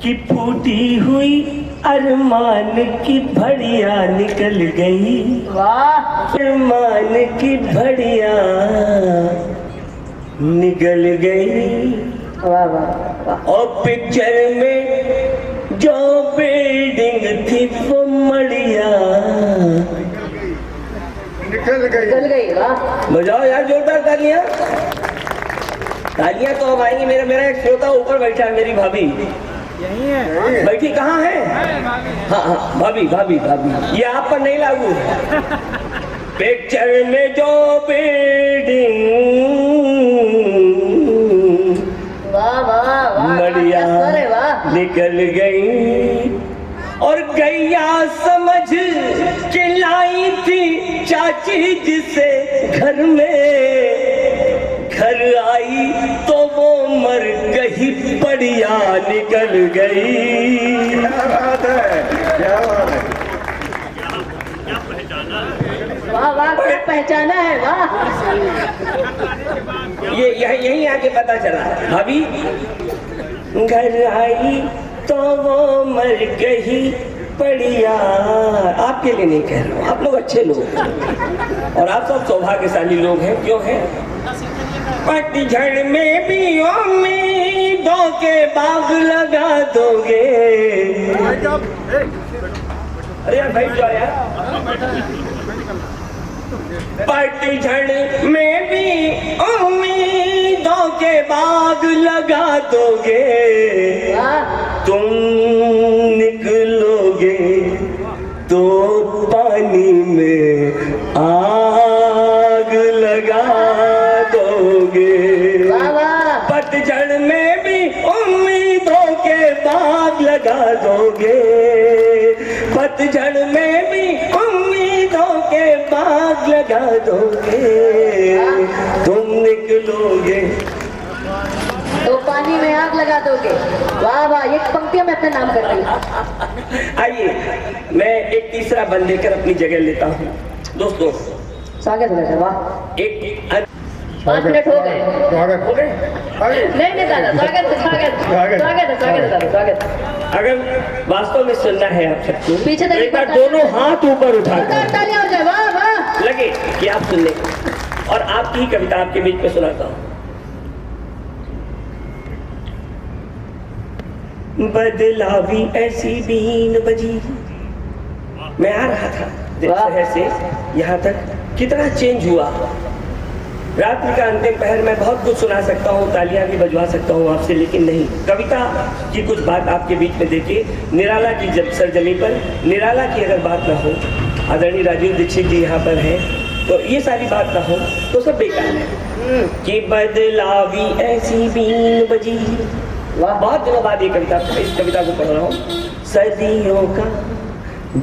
कि फूटी हुई अरमान की भड़िया निकल गई। वाह अरमान की भड़िया निकल गई। वाह वाह वाह। और पिक्चर में जो बिल्डिंग थी वो मड़िया निकल गई। वाह बजाओ यार जोरदार तालियां। तालियां तो अब आएंगी। मेरा एक श्रोता ऊपर बैठा है, मेरी भाभी यही है। बैठी कहाँ है? हाँ हाँ भाभी भाभी भाभी, ये आप पर नहीं लागू है। पिक्चर में जो बिल्डिंग वाह वाह वाह मड़िया क्या स्वर है, वाह। निकल गई और गैया समझ के लाई थी चाची जिसे घर में, घर आई तो वो मर गई बढ़िया निकल गई। क्या बात है, क्या बात है। वाह वाह क्या पहचाना है, वाह। ये यहीं आके पता चला। भाभी घर आई तो वो मर गई बढ़िया। आपके लिए नहीं कह रहा हूँ, आप लोग अच्छे लोग हैं और आप सब सौभाग्यशाली लोग हैं। क्यों हैं? पतझड़ में भी उम्मीदों के बाग लगा दोगे। अरे यार भाई क्या यार, पतझड़ में भी उम्मीदों के बाग लगा दोगे। तुम निकलोगे तो पानी में आग लगा दोगे। पतझड़ में भी उम्मीदों के बाग लगा दोगे। पतझड़ में भी उम्मीदों के बाग लगा दोगे। तुम निकलोगे तो पानी में आग लगा दोगे। वाह वाह, ये पंक्तियां मैं अपने नाम कर रही हूँ। आइए मैं एक तीसरा बंद लेकर अपनी जगह लेता हूँ। दोस्तों स्वागत है। वाह एक 5 मिनट हो गए। स्वागत हो गए। नहीं दादा, स्वागत है, स्वागत। अगर वास्तव में सुनना है आप सबको, पीछे तो एक बार दोनों हाथ ऊपर उठाकर तालियां हो जाए। वाह वाह। लगे कि आप सुन लें और आपकी ही कविता आपके बीच में सुनाता हूँ। बदलावी ऐसी बीन बजी। मैं आ रहा था शहर से यहाँ तक, कितना चेंज हुआ। रात्रि का अंतिम पहर में बहुत कुछ सुना सकता हूँ, तालियां भी बजवा सकता हूँ आपसे, लेकिन नहीं, कविता की कुछ बात आपके बीच में देके निराला की जब सरजमी पर निराला की अगर बात ना हो, आदरणीय राजीव दीक्षित जी यहाँ पर हैं, तो ये सारी बात ना हो तो सब बेकार है। कि बदलावी ऐसी बीन बजी। बहुत दिनों बाद ये कविता, इस कविता को पढ़ रहा हूँ। सदियों का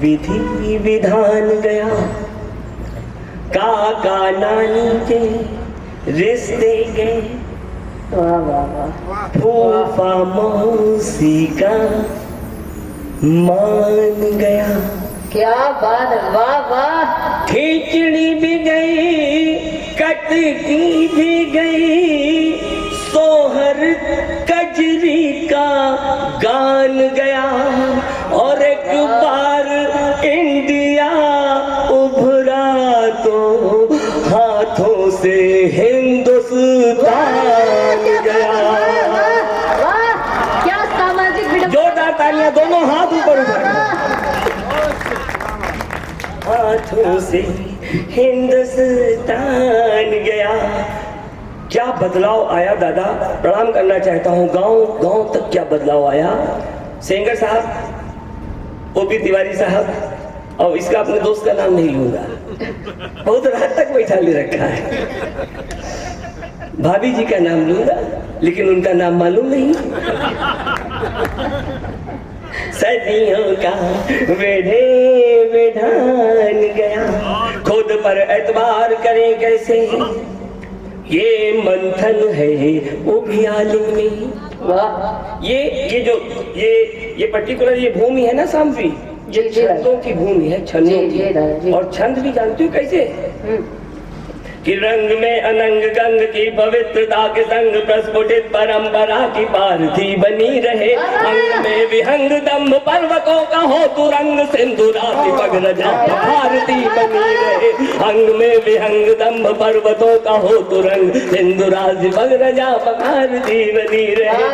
विधि विधान गया, काका नानी के रिश्ते गए, वाह वाह। फूफा मौसी का मान गया। क्या बात है, वाह वाह। खिचड़ी भी गई, कटकी भी गई, सोहर कजरी का गान गया। और एक बार इंडिया उभरा तो हाथों से हिंदुस्तान गया। वाह, क्या सामाजिक। जोरदार तालियां, दोनों हाथ ऊपर उठाकर। हाथों से हिंदुस्तान गया। क्या बदलाव आया दादा, प्रणाम करना चाहता हूँ। गांव तक क्या बदलाव आया। सेंगर साहब, ओपी तिवारी साहब, और इसका अपने दोस्त का नाम नहीं लूंगा, बहुत रात तक बैठा ले रखा है। भाभी जी का नाम लूंगा लेकिन उनका नाम मालूम नहीं। सदियों का वेढ़े विधान गया, खुद पर एतबार करें कैसे, ये मंथन है वो भी आलिम में। वाह, ये पर्टिकुलर ये भूमि है ना सामवी, ये छंदों की भूमि है, छंदों की। और छंद भी जानती हो कैसे कि रंग में अनंग गंग की पवित्रता के संग प्रस्फुटित परंपरा की पार्थी बनी रहे। अंग में विहंग दम्भ पर्वतों का हो तुरंग, सिंधुराति पग रजा भारती बनी रहे। अंग में विहंग दम्भ पर्वतों का हो तुरंग, सिंधुराति पग रजा भारती बनी रहे।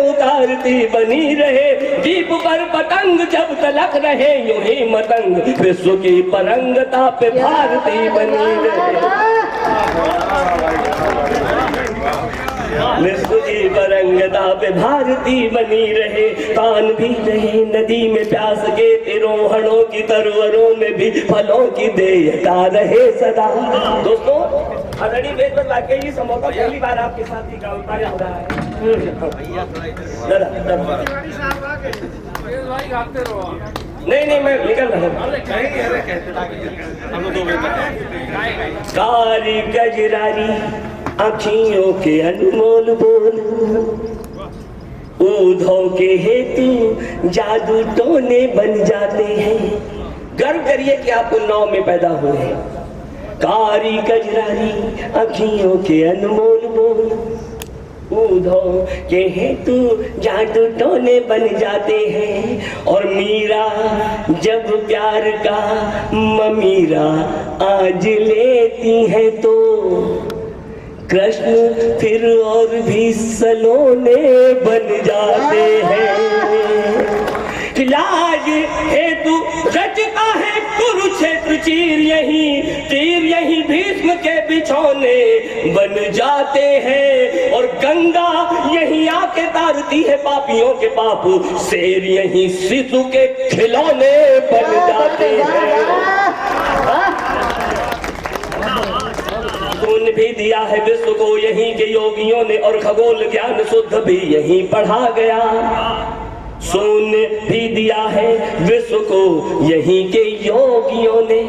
उतारती बनी रहे, दीप पर पतंग जब तलक रहे, यूं ही मतंग विश्व की परंगता पे भारती बनी रहे। विश्व की परंगता पे भारती बनी रहे। कान भी रहे नदी में प्यास के, तिरोहणों की तरवरों में भी फलों की देयता रहे सदा। दोस्तों, आदरणीय वेद पर वाकई ये संभवतः पहली बार आपके साथ ही काम कार्य हो रहा है। नहीं, मैं निकल रहा हूँ। कारी गजरारी आँखियों के अनमोल बोल, ऊधों के हेतु जादू टोने बन जाते हैं। गर्व करिए कि आप उन्नाव में पैदा हुए हैं। कारी गजरारी आँखियों के अनमोल बोल, ऊधों के हेतु जादू टोने बन जाते हैं। और मीरा जब प्यार का ममीरा आज लेती है तो कृष्ण फिर और भी सलोने बन जाते हैं। लाज हेतु रचता है कुरुक्षेत्र चीर, यही तीर यही भीष्म के बिछौने बन जाते हैं। और गंगा यही आके तारती है पापियों के पाप, शेर यही शिशु के खिलौने बन जाते हैं। सुन भी दिया है विश्व को यहीं के योगियों ने, और खगोल ज्ञान शुद्ध भी यहीं पढ़ा गया। सुन भी दिया है विश्व को यहीं के योगियों ने,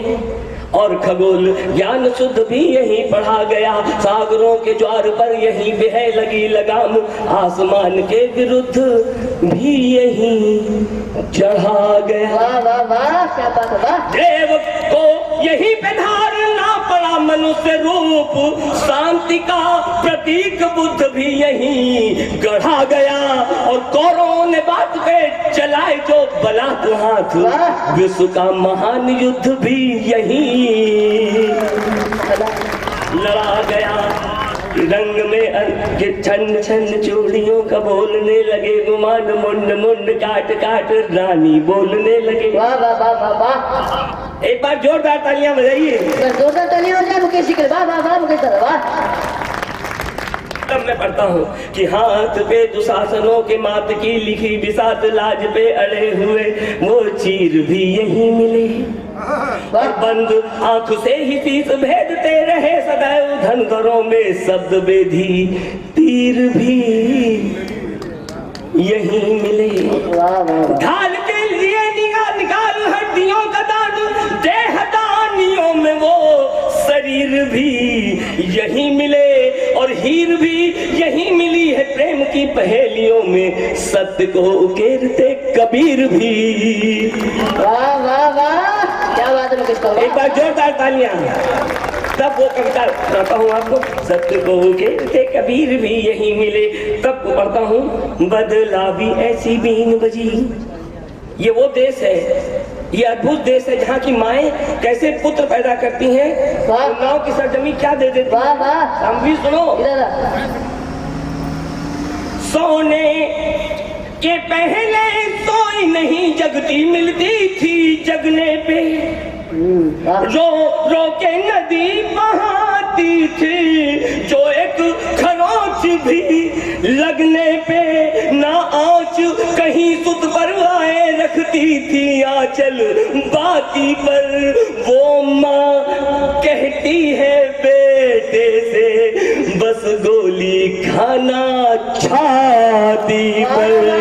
और खगोल ज्ञान शुद्ध भी यहीं पढ़ा गया। सागरों के ज्वार पर यहीं बह लगी लगाम, आसमान के विरुद्ध भी यहीं चढ़ा गया। वाह वाह वाह, क्या बात है। देव को यहीं पे धारना पड़ा मनुष्य रूप, शांति का प्रतीक बुद्ध भी यहीं गढ़ा गया। और कौरवों ने बात पे चलाए जो बलात् हाथ, विश्व का महान युद्ध भी यहीं लड़ा गया। रंग में छन छन चूड़ियों का बोलने लगे गुमान, मुंड मुंड काट काट रानी बोलने लगे। वाह वाह वाह वाह वाह, एक बार जोरदार तालियां बजाइए। जोरदार तालियां हो जाए मुकेश जी के। वाह वाह वाह मुकेश सर वाह। तब मैं पढ़ता हूँ कि हाथ पे दुशासनों के मात की लिखी बिसात, लाज पे अड़े हुए वो चीर भी यहीं मिले। और बंद आंख से ही शीश भेदते रहे सदैव, धनघरों में शब्द बेधी तीर भी यहीं मिले। ढाल के लिए निकाल हड्डियों का दान, देहदानियों में वो शरीर भी यहीं मिले। और हीर भी यहीं मिली है प्रेम की पहेलियों में, सत्य को उकेरते कबीर भी। वाह वाह वाह, क्या बात है मुकेश का। एक बार जोरदार तालियां। तब वो कविता पढ़ता हूँ आपको, सत्य को उकेरते कबीर भी यहीं मिले। तब को पढ़ता हूँ, बदला भी ऐसी बीन बजी। ये वो देश है, ये अद्भुत देश है जहाँ की माएँ कैसे पुत्र पैदा करती हैं, गाँव की सरजमी क्या दे देती है। हम भी सुनो। सोने के पहले सोई नहीं जगती मिलती थी, जगने पे रो रो के नदी बहाती थी, जो एक खरोच भी लगने पे ना आँच कहीं सुत पर आए रखती थी आंचल बाती पर। वो माँ कहती है बेटे से बस गोली खाना छाती पर।